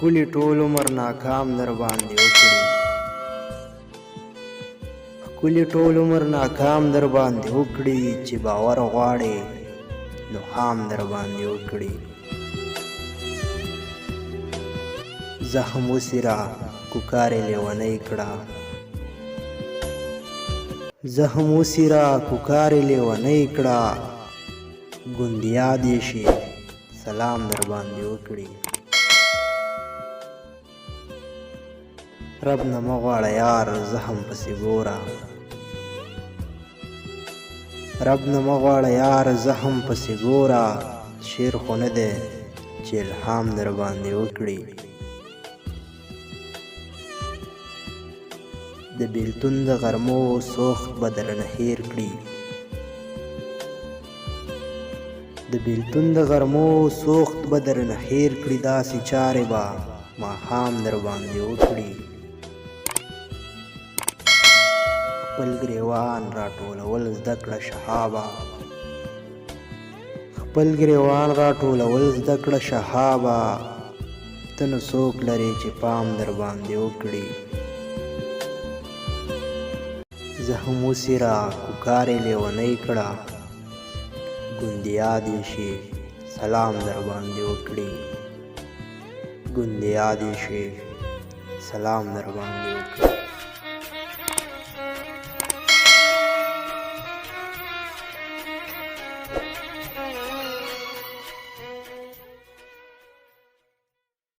ښکلي ټول عمر ناکام در باندې وکړي، ښکلي ټول عمر ناکام در باندې وکړي، چې باور غواړې نو خام در باندې وکړي. زخم وسیره کوکارې لیونۍ کړه، زخم وسیره کوکارې لیونۍ کړه، ګوندیا دې شي سلام در باندې وکړي. رب نه مه غواړه یار زخم پسې ګوره، رب نه مه غواړه یار زخم پسې ګوره، شعر خو نه دی چې الهام در باندې وکړي. د بیلتون د غرمو سوخت به درنه هېر کړي، د بیلتون د غرمو سوخت به درنه هېر کړي، داسې چارې به ماښام در باندې وکړي. خپل ګریوان راټولول زده کړه شهابه، خپل ګریوان راټولول زده کړه شهابه، ته نو څوک لرې چې پام در باندې وکړي. زخم وسیره کوکارې لیونۍ کړه، ګوندیا دې شي سلام در باندې وکړي، ګوندیا دې شي سلام در باندې وکړي.